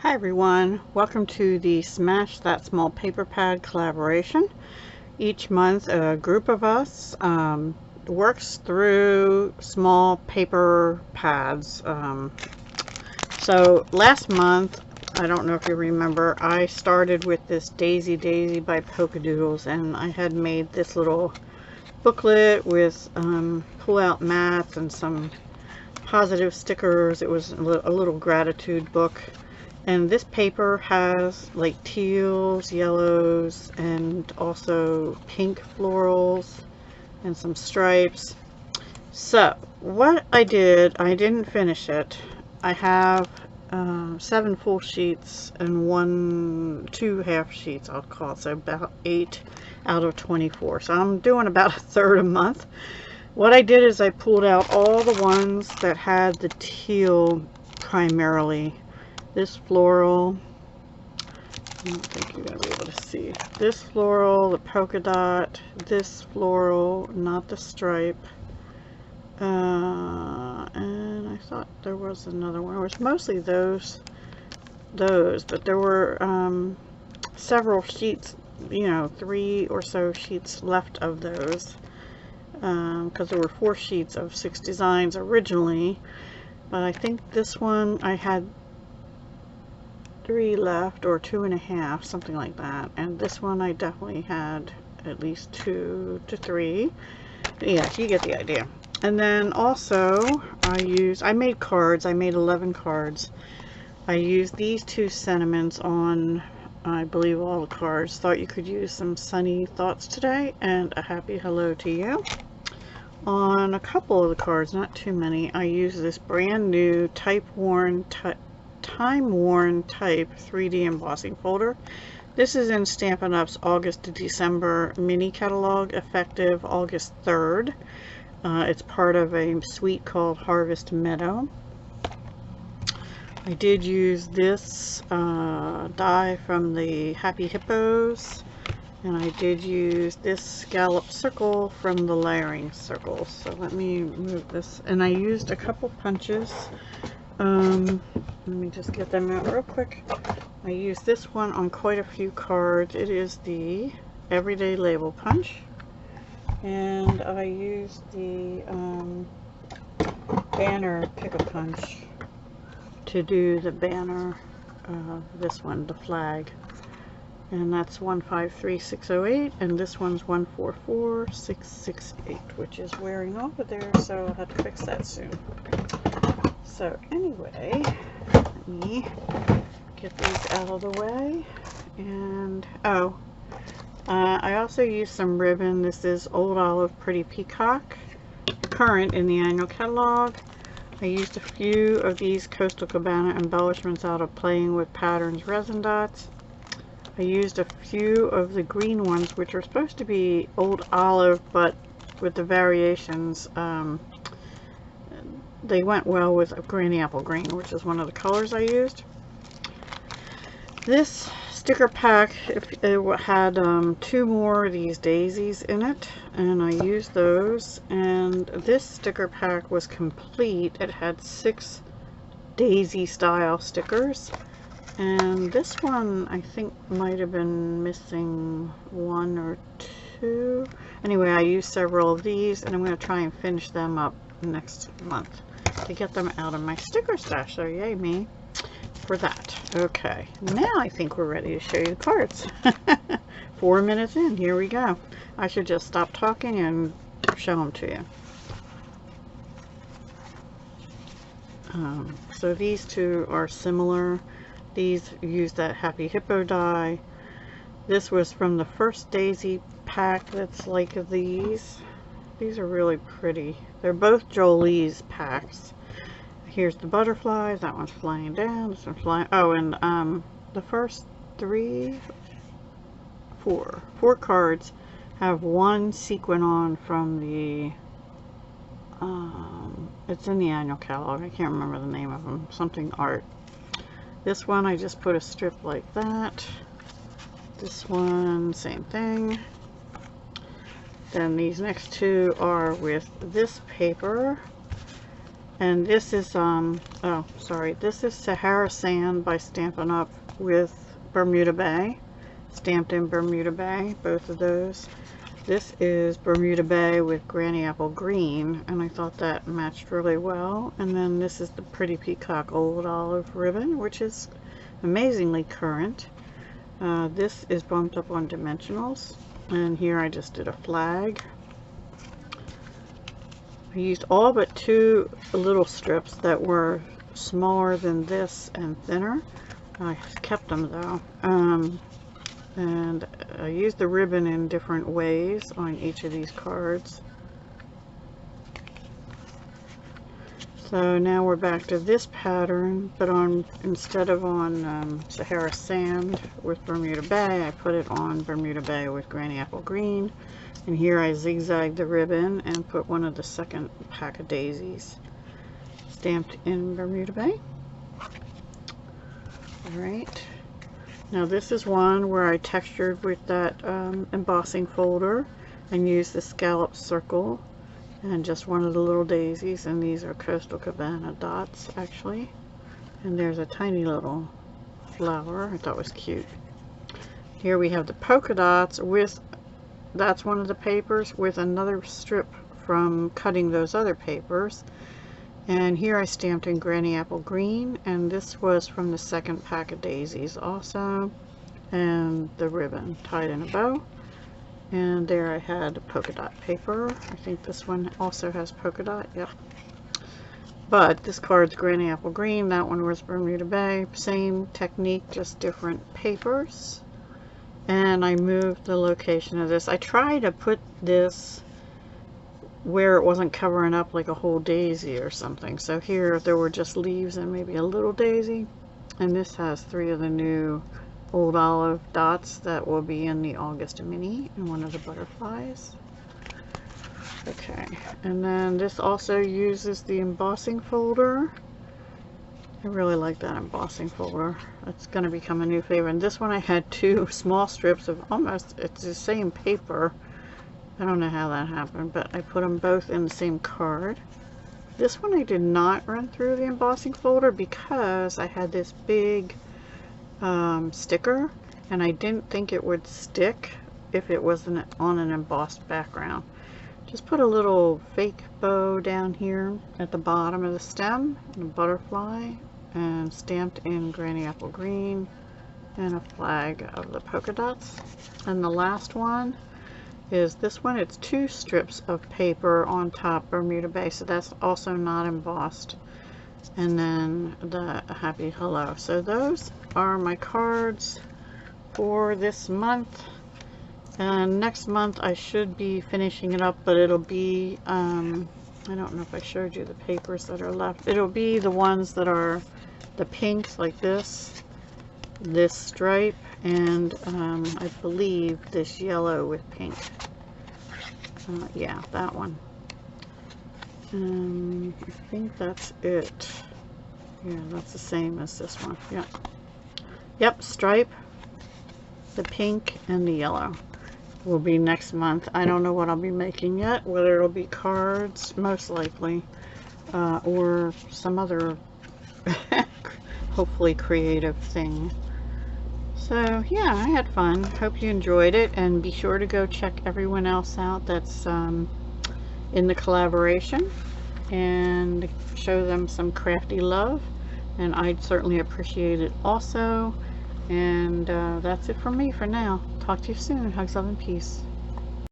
Hi everyone, welcome to the Smash That Small Paper Pad collaboration. Each month a group of us works through small paper pads. So last month, I don't know if you remember, I started with this Daisy Daisy by Polka Doodles, and I had made this little booklet with pull-out mats and some positive stickers. It was a little gratitude book. And this paper has like teals, yellows, and also pink florals and some stripes. So what I did, I didn't finish it. I have 7 full sheets and 2 half sheets, I'll call it, so about 8 out of 24. So I'm doing about a third a month. What I did is I pulled out all the ones that had the teal primarily. This floral, I don't think you're going to be able to see. This floral, the polka dot, this floral, not the stripe. And I thought there was another one. It was mostly those, but there were several sheets, 3 or so sheets left of those. Because there were 4 sheets of 6 designs originally. But I think this one I had 3 left, or 2.5, something like that. And this one I definitely had at least 2 to 3. Yeah, you get the idea. And then also I made cards. I made 11 cards. I used these 2 sentiments on, I believe, all the cards. Thought you could use some sunny thoughts today and a happy hello to you. On a couple of the cards, not too many, I used this brand new time-worn type 3D embossing folder. This is in Stampin' Up's August to December mini catalog, effective August 3rd. It's part of a suite called Harvest Meadow. I did use this die from the Happy Hippos, and I did use this scallop circle from the layering circles. So let me move this, and I used a couple punches. Let me just get them out real quick. I used this one on quite a few cards. It is the Everyday Label Punch, and I used the banner Pick-a-Punch to do the banner, this one, the flag, and that's 153608, and this one's 144668, which is wearing off of there, so I'll have to fix that soon. So anyway, let me get these out of the way. And I also used some ribbon. This is Old Olive Pretty Peacock, current in the annual catalog. I used a few of these Coastal Cabana embellishments out of Playing with Patterns resin dots. I used a few of the green ones, which are supposed to be Old Olive, but with the variations, they went well with Granny Apple Green, which is one of the colors I used. This sticker pack, it had 2 more of these daisies in it, and I used those. And this sticker pack was complete. It had 6 daisy style stickers, and this one I think might have been missing 1 or 2. Anyway, I used several of these, and I'm going to try and finish them up next month to get them out of my sticker stash. So yay me for that. Okay, now I think we're ready to show you the cards. 4 minutes in, here we go. I should just stop talking and show them to you. So these 2 are similar. These use that Happy Hippo die. This was from the first Daisy pack that's like these. These are really pretty. They're both Jolie's packs. Here's the butterflies. That one's flying down. This one's flying. Oh, and the first 4 cards have 1 sequin on from the it's in the annual catalog. I can't remember the name of them. Something art. This one I just put a strip like that. This one, same thing. Then these next 2 are with this paper. And this is, oh, sorry, this is Sahara Sand by Stampin' Up! With Bermuda Bay. Stamped in Bermuda Bay, both of those. This is Bermuda Bay with Granny Apple Green, and I thought that matched really well. And then this is the Pretty Peacock Old Olive Ribbon, which is amazingly current. This is bumped up on dimensionals, and here I just did a flag. I used all but 2 little strips that were smaller than this and thinner. I kept them though. And I used the ribbon in different ways on each of these cards. So now we're back to this pattern, but instead of on Sahara Sand with Bermuda Bay, I put it on Bermuda Bay with Granny Apple Green. And here I zigzagged the ribbon and put one of the second pack of daisies stamped in Bermuda Bay. Alright, now this is one where I textured with that embossing folder and used the scallop circle and just one of the little daisies, and these are Coastal Cabana dots actually. And there's a tiny little flower I thought was cute. Here we have the polka dots with, that's one of the papers with another strip from cutting those other papers. And here I stamped in Granny Apple Green, and this was from the second pack of daisies also. And the ribbon tied in a bow. And there I had polka dot paper. I think this one also has polka dot, yep. But this card's Granny Apple Green, that one was Bermuda Bay. Same technique, just different papers. And I moved the location of this. I tried to put this where it wasn't covering up like a whole daisy or something. So here there were just leaves and maybe a little daisy. And this has 3 of the new old olive dots that will be in the August mini and one of the butterflies. Okay, and then this also uses the embossing folder. I really like that embossing folder. It's going to become a new favorite. And this one I had 2 small strips of almost, it's the same paper. I don't know how that happened, but I put them both in the same card. This one I did not run through the embossing folder because I had this big sticker, and I didn't think it would stick if it wasn't on an embossed background. Just put a little fake bow down here at the bottom of the stem, and a butterfly, and stamped in Granny Apple Green, and a flag of the polka dots. And the last one is this one. It's 2 strips of paper on top Bermuda Bay, so that's also not embossed. And then the Happy Hello. So those are my cards for this month. And next month I should be finishing it up, but it'll be, I don't know if I showed you the papers that are left. It'll be the ones that are the pinks like this stripe, and I believe this yellow with pink. Yeah, that one. I think that's it. Yeah, that's the same as this one. Yep. Yep, stripe, the pink, and the yellow will be next month. I don't know what I'll be making yet, whether it'll be cards, most likely, or some other hopefully creative thing. So yeah, I had fun. Hope you enjoyed it, and be sure to go check everyone else out that's in the collaboration and show them some crafty love, and I'd certainly appreciate it also. And that's it from me for now. Talk to you soon. Hugs, love, and peace.